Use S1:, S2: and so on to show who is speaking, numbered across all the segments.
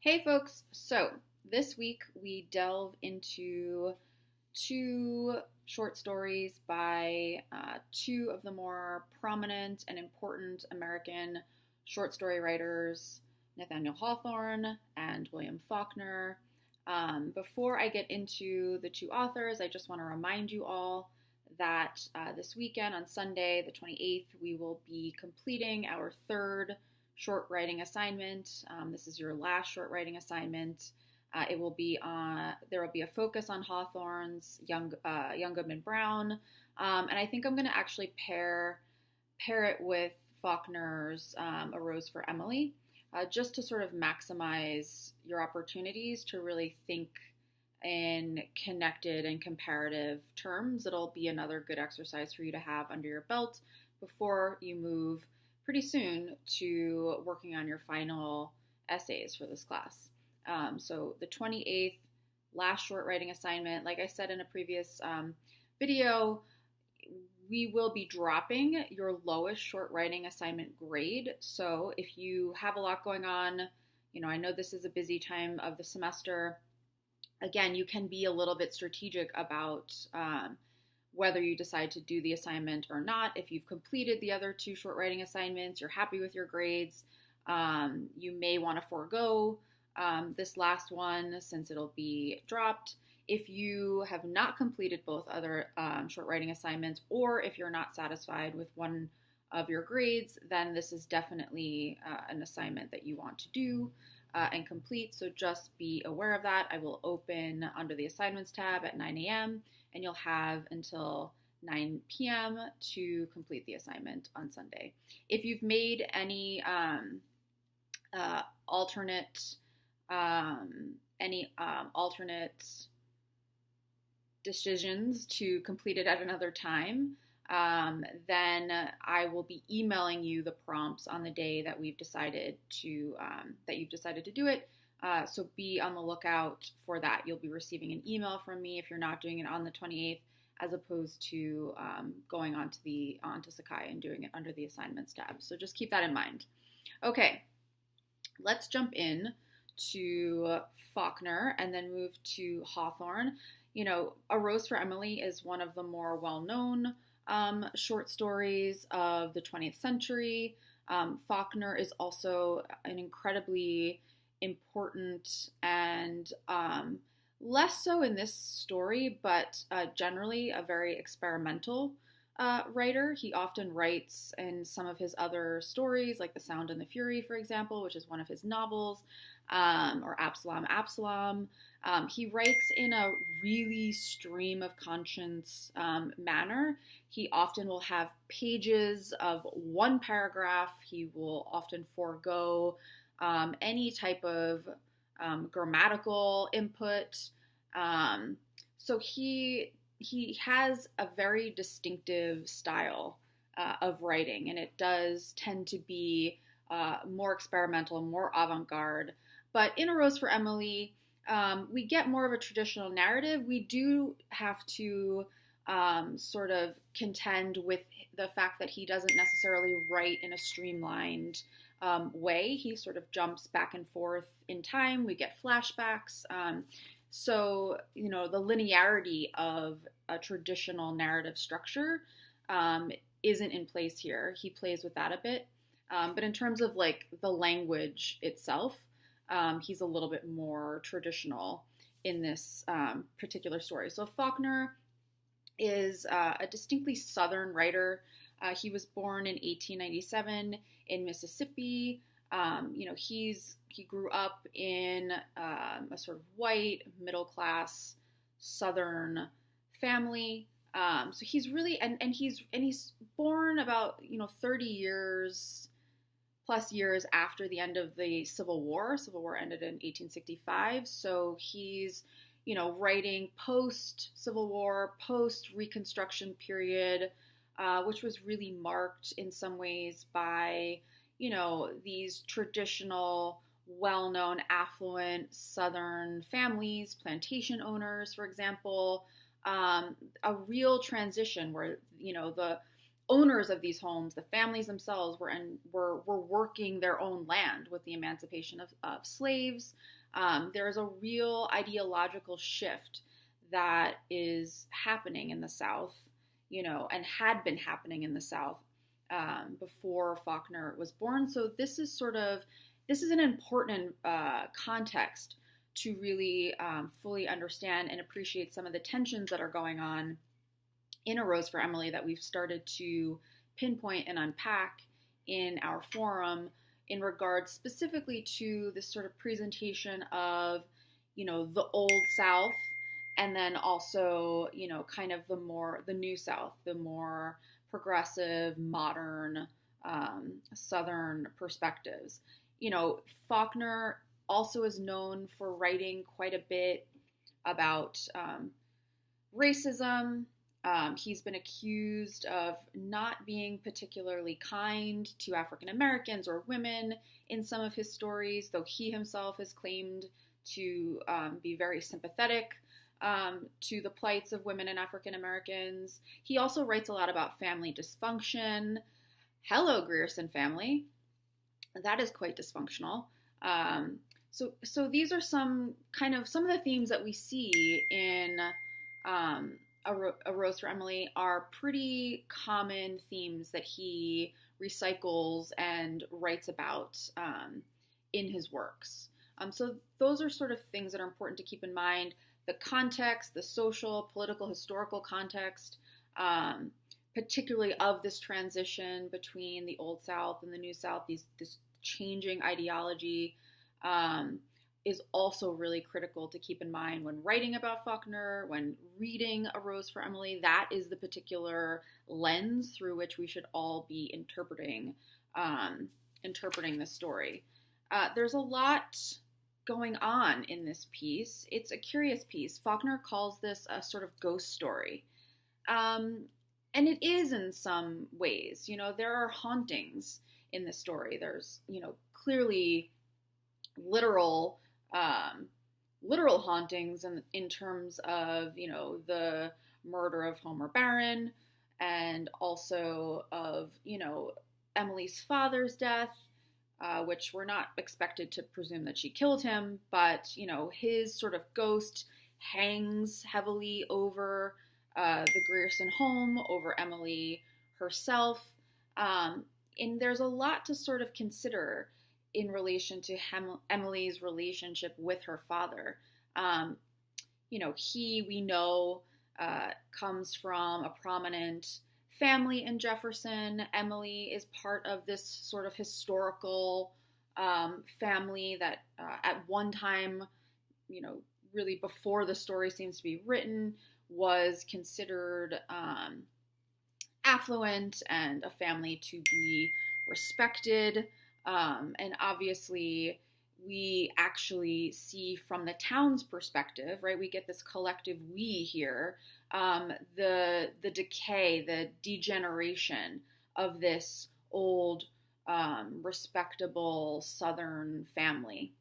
S1: Hey folks, so this week we delve into two short stories by two of the more prominent and important American short story writers, Nathaniel Hawthorne and William Faulkner. Before I get into the two authors, I just want to remind you all that this weekend on Sunday, the 28th, we will be completing our third short writing assignment. This is your last short writing assignment. It will be on. There will be a focus on Hawthorne's Young Goodman Brown, and I think I'm going to actually pair it with Faulkner's A Rose for Emily, just to sort of maximize your opportunities to really think in connected and comparative terms. It'll be another good exercise for you to have under your belt before you move pretty soon to working on your final essays for this class. So the 28th, last short writing assignment, like I said in a previous video, we will be dropping your lowest short writing assignment grade. So if you have a lot going on, I know this is a busy time of the semester. Again, you can be a little bit strategic about whether you decide to do the assignment or not. If you've completed the other two short writing assignments, you're happy with your grades, you may want to forego this last one since it'll be dropped. If you have not completed both other short writing assignments, or if you're not satisfied with one of your grades, then this is definitely an assignment that you want to do and complete. So just be aware of that. I will open under the assignments tab at 9 a.m. and you'll have until 9 p.m. to complete the assignment on Sunday. If you've made any alternate decisions to complete it at another time, then I will be emailing you the prompts on the day that we've decided to that you've decided to do it. So be on the lookout for that. You'll be receiving an email from me if you're not doing it on the 28th, as opposed to going onto Sakai and doing it under the assignments tab. So just keep that in mind. Okay, let's jump in to Faulkner and then move to Hawthorne. A Rose for Emily is one of the more well-known short stories of the 20th century. Faulkner is also an incredibly important and less so in this story, but generally a very experimental writer. He often writes in some of his other stories, like The Sound and the Fury, for example, which is one of his novels, or Absalom, Absalom. He writes in a really stream of conscience manner. He often will have pages of one paragraph. He will often forego any type of grammatical input. So he has a very distinctive style of writing, and it does tend to be more experimental, more avant-garde. But in A Rose for Emily, we get more of a traditional narrative. We do have to sort of contend with the fact that he doesn't necessarily write in a streamlined way. He sort of jumps back and forth in time. We get flashbacks. So, the linearity of a traditional narrative structure isn't in place here. He plays with that a bit. But in terms of like the language itself, he's a little bit more traditional in this particular story. So Faulkner is a distinctly Southern writer. He was born in 1897 in Mississippi. He grew up in a sort of white, middle-class Southern family. So he's really, and he's born about 30 years plus years after the end of the Civil War. Civil War ended in 1865. So he's writing post-Civil War, post-Reconstruction period, which was really marked in some ways by these traditional, well-known, affluent Southern families, plantation owners, for example, a real transition where, the owners of these homes, the families themselves, were working their own land with the emancipation of slaves. There is a real ideological shift that is happening in the South, and had been happening in the South before Faulkner was born. So this is an important context to really fully understand and appreciate some of the tensions that are going on in A Rose for Emily that we've started to pinpoint and unpack in our forum in regards specifically to this sort of presentation of, the old South, and then also, kind of the new South, the more progressive, modern, Southern perspectives. Faulkner also is known for writing quite a bit about racism. He's been accused of not being particularly kind to African Americans or women in some of his stories, though he himself has claimed to be very sympathetic to the plights of women and African Americans. He also writes a lot about family dysfunction. Hello, Grierson family. That is quite dysfunctional. So these are some of the themes that we see in A Rose for Emily are pretty common themes that he recycles and writes about in his works. So those are sort of things that are important to keep in mind. The context, the social, political, historical context, particularly of this transition between the Old South and the New South, this changing ideology, is also really critical to keep in mind when writing about Faulkner, when reading A Rose for Emily. That is the particular lens through which we should all be interpreting the story. There's a lot going on in this piece. It's a curious piece. Faulkner calls this a sort of ghost story. And it is in some ways. There are hauntings in this story. There's, clearly literal hauntings in terms of, the murder of Homer Barron, and also of, Emily's father's death, which we're not expected to presume that she killed him, but, his sort of ghost hangs heavily over the Grierson home, over Emily herself. And there's a lot to sort of consider in relation to Emily's relationship with her father. We know, comes from a prominent family in Jefferson. Emily is part of this sort of historical family that at one time, really before the story seems to be written, was considered affluent and a family to be respected. And obviously, we actually see from the town's perspective, right? We get this collective we here, the decay, the degeneration of this old, respectable Southern family,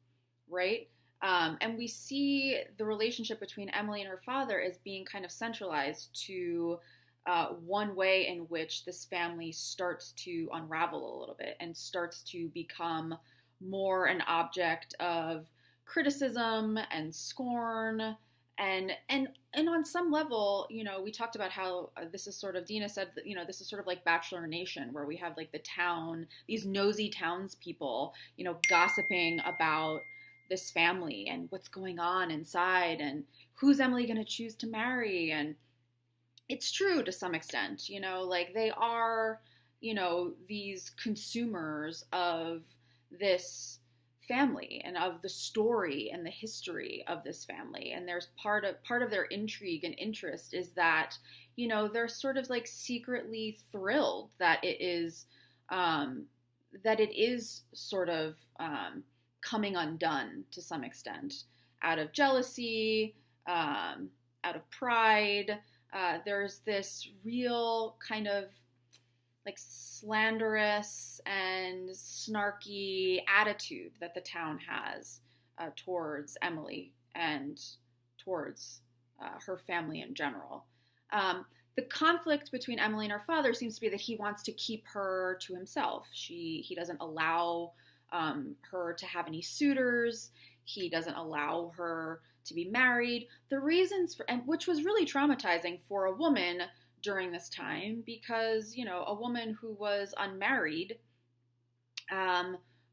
S1: right? And we see the relationship between Emily and her father as being kind of centralized to one way in which this family starts to unravel a little bit and starts to become more an object of criticism and scorn. And on some level, we talked about how this is sort of, Dina said that, this is sort of like Bachelor Nation, where we have like the town, these nosy townspeople, gossiping about this family and what's going on inside and who's Emily going to choose to marry. And it's true to some extent, like they are, these consumers of this family and of the story and the history of this family. And there's part of their intrigue and interest is that, they're sort of like secretly thrilled that it is sort of coming undone to some extent out of jealousy, out of pride. There's this real kind of like slanderous and snarky attitude that the town has towards Emily and towards her family in general. the conflict between Emily and her father seems to be that he wants to keep her to himself. He doesn't allow her to have any suitors. He doesn't allow her to be married. The reasons for, and which was really traumatizing for a woman during this time, because, you know, a woman who was unmarried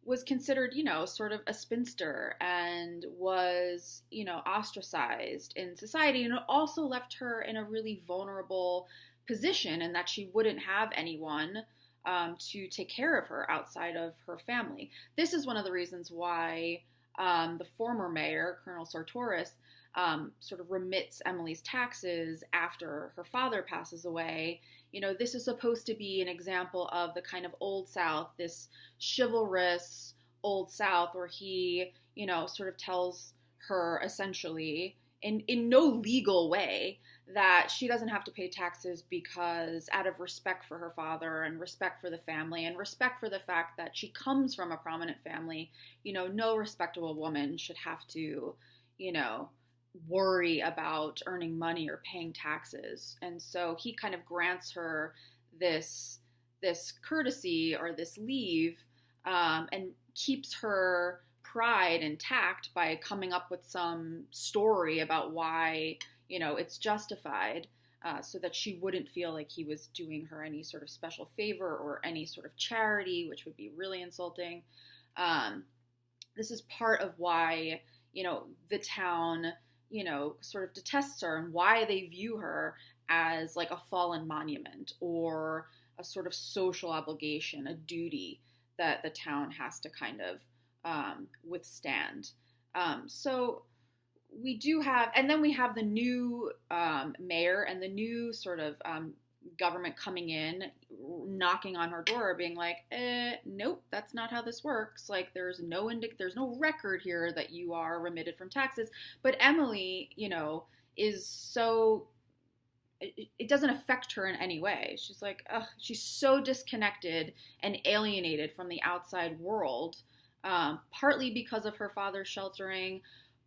S1: was considered, you know, sort of a spinster, and was, you know, ostracized in society. And it also left her in a really vulnerable position, in that she wouldn't have anyone to take care of her outside of her family. This is one of the reasons why the former mayor, Colonel Sartoris, sort of remits Emily's taxes after her father passes away. You know, this is supposed to be an example of the kind of Old South, this chivalrous Old South, where he, you know, sort of tells her essentially in no legal way that she doesn't have to pay taxes, because out of respect for her father and respect for the family and respect for the fact that she comes from a prominent family, you know, no respectable woman should have to, you know, worry about earning money or paying taxes. And so he kind of grants her this courtesy, or this leave, and keeps her pride intact by coming up with some story about why, you know, it's justified, so that she wouldn't feel like he was doing her any sort of special favor or any sort of charity, which would be really insulting. This is part of why, you know, the town, you know, sort of detests her, and why they view her as like a fallen monument, or a sort of social obligation, a duty that the town has to kind of withstand. So we do have, and then we have the new mayor and the new sort of government coming in, knocking on her door, being like, nope, that's not how this works. Like, there's no record here that you are remitted from taxes. But Emily, you know, is so, it doesn't affect her in any way. She's like, ugh, she's so disconnected and alienated from the outside world, partly because of her father's sheltering,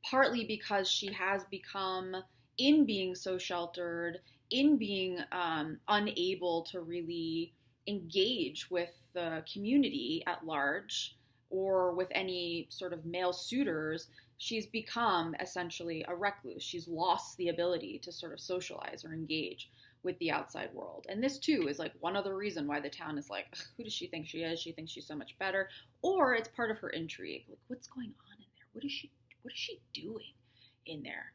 S1: partly because she has become, in being so sheltered, in being unable to really engage with the community at large, or with any sort of male suitors, she's become essentially a recluse. She's lost the ability to sort of socialize or engage with the outside world. And this too is like one other reason why the town is like, who does she think she is? She thinks she's so much better. Or it's part of her intrigue. Like, what's going on in there? What is she doing in there?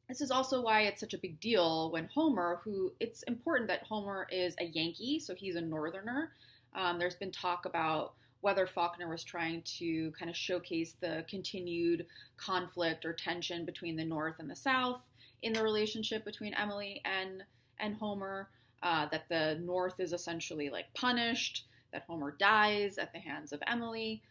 S1: This is also why it's such a big deal when Homer, who, it's important that Homer is a Yankee, so he's a Northerner. There's been talk about whether Faulkner was trying to kind of showcase the continued conflict or tension between the North and the South in the relationship between Emily and Homer, that the North is essentially like punished, that Homer dies at the hands of Emily.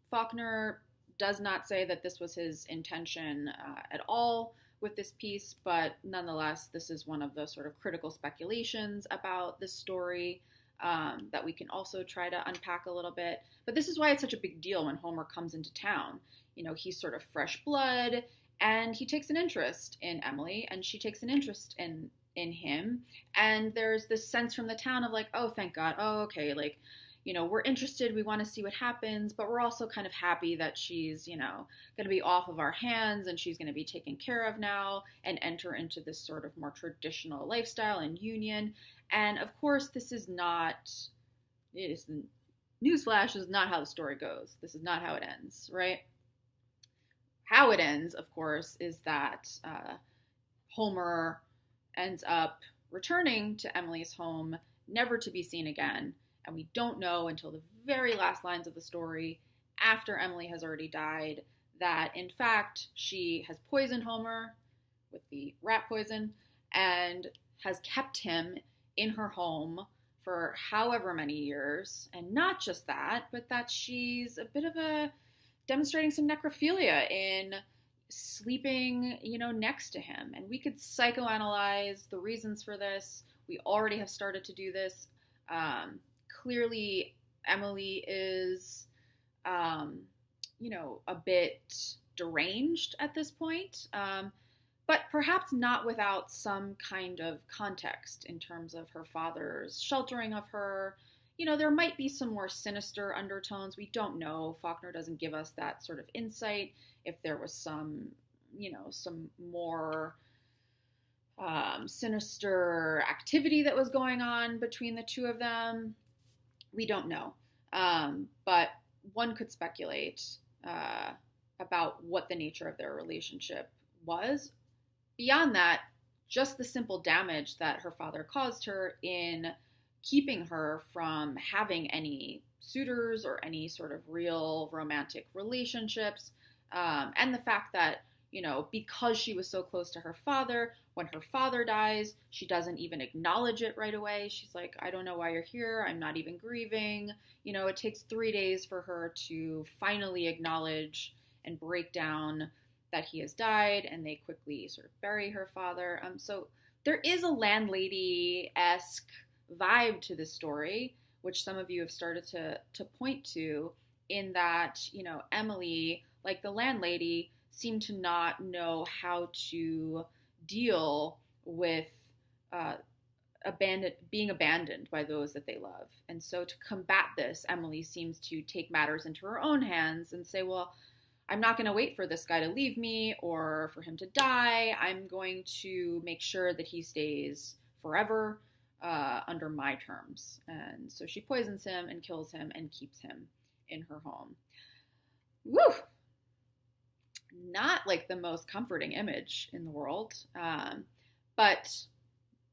S1: Faulkner does not say that this was his intention at all with this piece, but nonetheless, this is one of the sort of critical speculations about this story that we can also try to unpack a little bit. But this is why it's such a big deal when Homer comes into town. You know, he's sort of fresh blood, and he takes an interest in Emily, and she takes an interest in him. And there's this sense from the town of like, oh, thank God. Oh, okay, like, you know, we're interested, we want to see what happens, but we're also kind of happy that she's, you know, going to be off of our hands, and she's going to be taken care of now and enter into this sort of more traditional lifestyle and union. And of course, this is not, newsflash, is not how the story goes. This is not how it ends, right? How it ends, of course, is that Homer ends up returning to Emily's home, never to be seen again. And we don't know until the very last lines of the story, after Emily has already died, that in fact she has poisoned Homer with the rat poison and has kept him in her home for however many years. And not just that, but that she's a bit of a demonstrating some necrophilia in sleeping, you know, next to him. And we could psychoanalyze the reasons for this. We already have started to do this. Clearly, Emily is, you know, a bit deranged at this point. but perhaps not without some kind of context in terms of her father's sheltering of her. There might be some more sinister undertones. We don't know. Faulkner doesn't give us that sort of insight. If there was some more sinister activity that was going on between the two of them, we don't know. But one could speculate about what the nature of their relationship was. Beyond that, just the simple damage that her father caused her in keeping her from having any suitors or any sort of real romantic relationships. And the fact that, because she was so close to her father, when her father dies, she doesn't even acknowledge it right away. She's like, I don't know why you're here. I'm not even grieving. It takes 3 days for her to finally acknowledge and break down that he has died, and they quickly sort of bury her father. So there is a landlady-esque vibe to this story, which some of you have started to point to, in that, Emily, like the landlady, seemed to not know how to deal with being abandoned by those that they love. And so to combat this, Emily seems to take matters into her own hands and say, well, I'm not going to wait for this guy to leave me or for him to die. I'm going to make sure that he stays forever under my terms. And so she poisons him and kills him and keeps him in her home. Woo! Not like the most comforting image in the world, but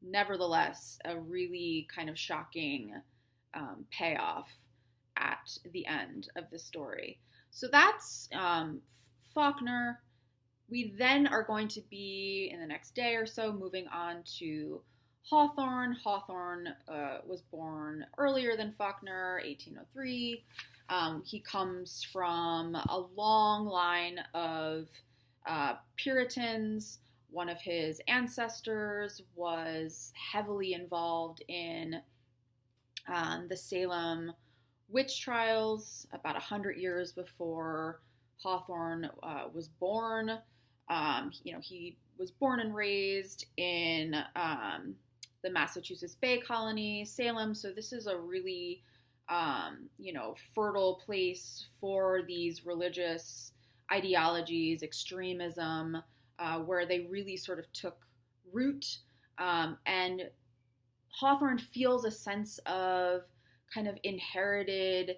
S1: nevertheless, a really kind of shocking payoff at the end of the story. So that's Faulkner. We then are going to be, in the next day or so, moving on to Hawthorne. Hawthorne was born earlier than Faulkner, 1803. He comes from a long line of Puritans. One of his ancestors was heavily involved in the Salem witch trials about 100 years before Hawthorne was born. He was born and raised in the Massachusetts Bay Colony, Salem. So this is a really, fertile place for these religious ideologies, extremism, where they really sort of took root. And Hawthorne feels a sense of kind of inherited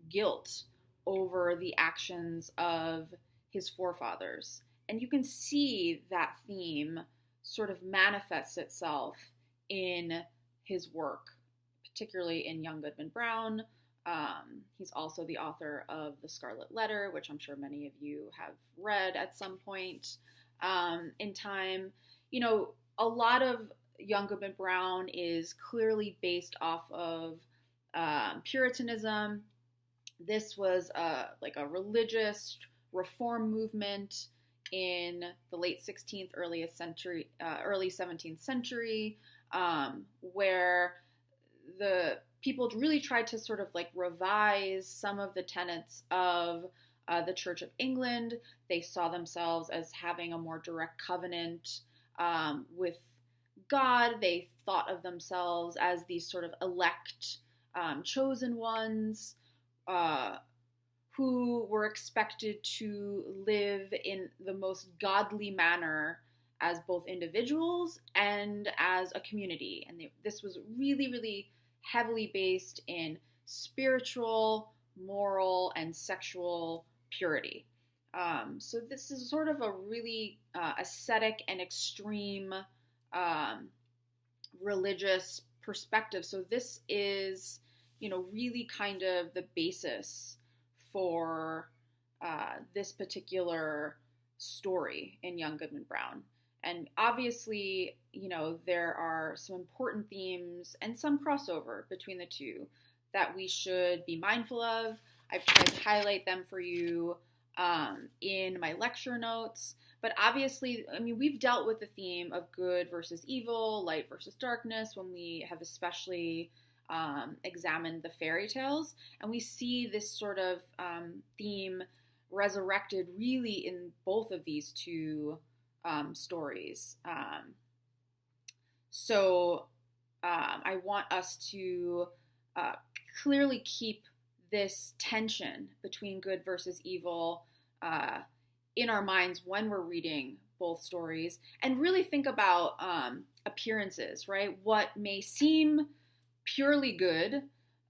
S1: guilt over the actions of his forefathers. And you can see that theme sort of manifests itself in his work, particularly in Young Goodman Brown. He's also the author of The Scarlet Letter, which I'm sure many of you have read at some point in time. A lot of Young Goodman Brown is clearly based off of Puritanism. This was like a religious reform movement in the late 16th, early 17th century, where the people really tried to sort of like revise some of the tenets of the Church of England. They saw themselves as having a more direct covenant with God. They thought of themselves as these sort of elect chosen ones who were expected to live in the most godly manner as both individuals and as a community. And this was really, really heavily based in spiritual, moral, and sexual purity. So this is sort of a really ascetic and extreme religious perspective. So this is, really kind of the basis for this particular story in Young Goodman Brown. And obviously, there are some important themes and some crossover between the two that we should be mindful of. I've tried to highlight them for you in my lecture notes. But obviously, we've dealt with the theme of good versus evil, light versus darkness, when we have especially examined the fairy tales. And we see this sort of theme resurrected really in both of these two stories. So I want us to clearly keep this tension between good versus evil in our minds when we're reading both stories, and really think about appearances, right? What may seem purely good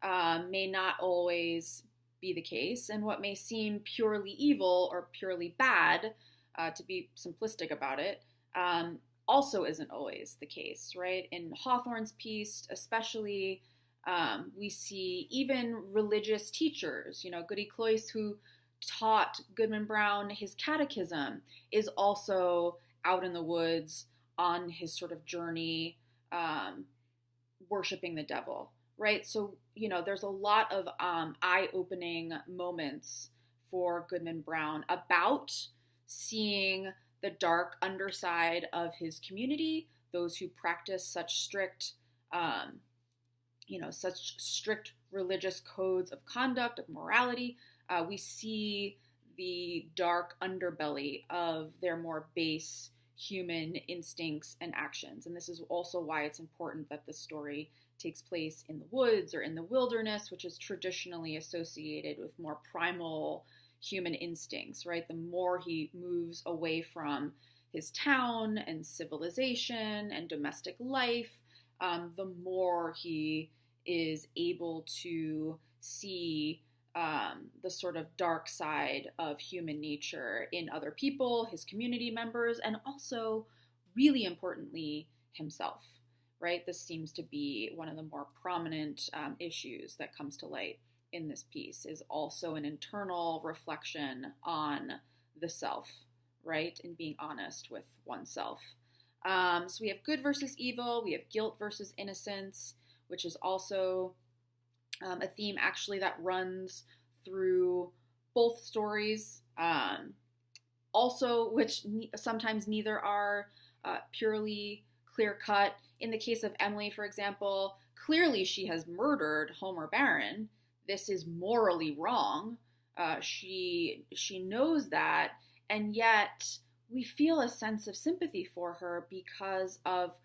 S1: may not always be the case, and what may seem purely evil or purely bad, to be simplistic about it, also isn't always the case, right? In Hawthorne's piece, especially, we see even religious teachers, Goody Cloyce, who taught Goodman Brown his catechism, is also out in the woods on his sort of journey, worshiping the devil, right? So, there's a lot of eye-opening moments for Goodman Brown about seeing the dark underside of his community, those who practice such strict religious codes of conduct, of morality. We see the dark underbelly of their more base human instincts and actions. And this is also why it's important that the story takes place in the woods or in the wilderness, which is traditionally associated with more primal human instincts, right? The more he moves away from his town and civilization and domestic life, the more he is able to see the sort of dark side of human nature in other people, his community members, and also, really importantly, himself, right? This seems to be one of the more prominent issues that comes to light in this piece, is also an internal reflection on the self, right? And being honest with oneself. So we have good versus evil, we have guilt versus innocence, which is also a theme actually that runs through both stories, also which sometimes neither are purely clear-cut. In the case of Emily, for example, clearly she has murdered Homer Barron. This is morally wrong. She knows that, and yet we feel a sense of sympathy for her because of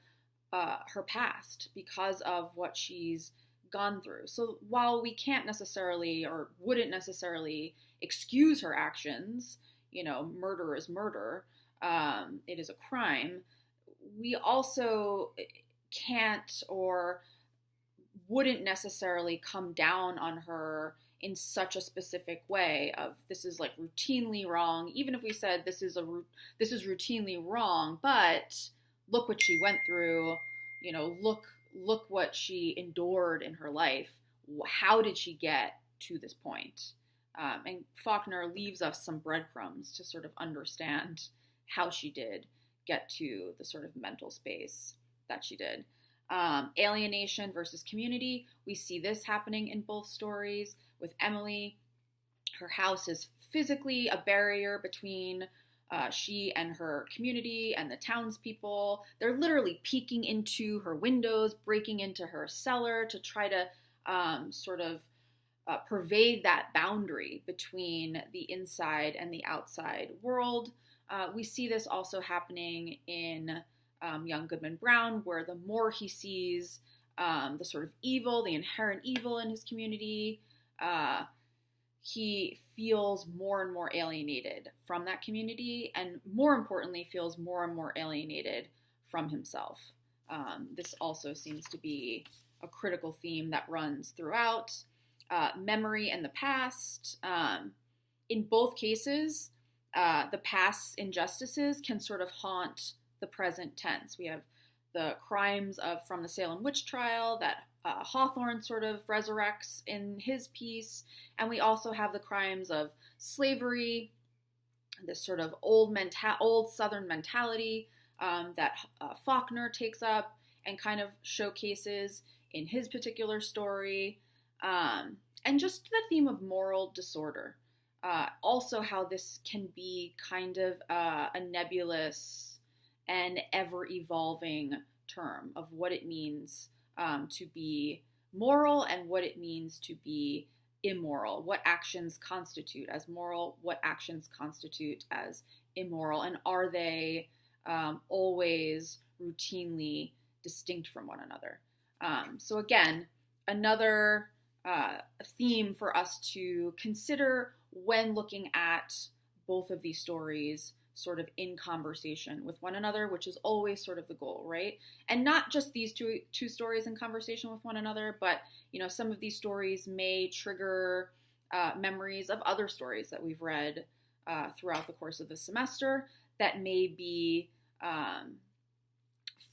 S1: her past, because of what she's gone through. So while we can't necessarily or wouldn't necessarily excuse her actions, murder is murder, it is a crime, we also can't or wouldn't necessarily come down on her in such a specific way of this is like routinely wrong, even if we said this is routinely wrong, but look what she went through, look what she endured in her life. How did she get to this point? And Faulkner leaves us some breadcrumbs to sort of understand how she did get to the sort of mental space that she did. Alienation versus community. We see this happening in both stories. With Emily, her house is physically a barrier between she and her community and the townspeople. They're literally peeking into her windows, breaking into her cellar to try to pervade that boundary between the inside and the outside world. We see this also happening in young Goodman Brown, where the more he sees the sort of evil, the inherent evil in his community, he feels more and more alienated from that community, and more importantly, feels more and more alienated from himself. This also seems to be a critical theme that runs throughout. Memory and the past. In both cases, the past's injustices can sort of haunt the present tense. We have the crimes from the Salem witch trial that Hawthorne sort of resurrects in his piece, and we also have the crimes of slavery, this sort of old Southern mentality that Faulkner takes up and kind of showcases in his particular story, and just the theme of moral disorder. Also how this can be kind of a nebulous and ever-evolving term of what it means to be moral and what it means to be immoral. What actions constitute as moral, what actions constitute as immoral, and are they always routinely distinct from one another. So again, another theme for us to consider when looking at both of these stories sort of in conversation with one another, which is always sort of the goal, right? And not just these two stories in conversation with one another, but some of these stories may trigger memories of other stories that we've read throughout the course of the semester that may be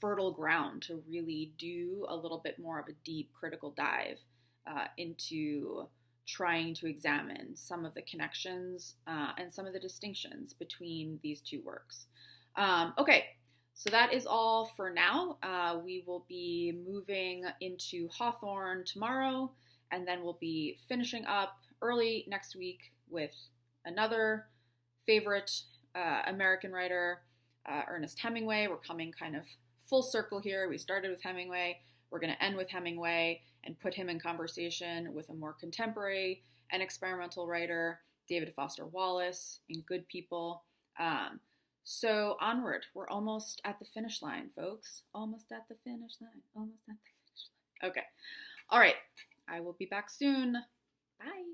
S1: fertile ground to really do a little bit more of a deep critical dive into trying to examine some of the connections and some of the distinctions between these two works. Okay, so that is all for now. We will be moving into Hawthorne tomorrow, and then we'll be finishing up early next week with another favorite American writer, Ernest Hemingway. We're coming kind of full circle here. We started with Hemingway. We're going to end with Hemingway and put him in conversation with a more contemporary and experimental writer, David Foster Wallace, in Good People. So onward. We're almost at the finish line, folks. Almost at the finish line. Almost at the finish line. Okay. All right. I will be back soon. Bye.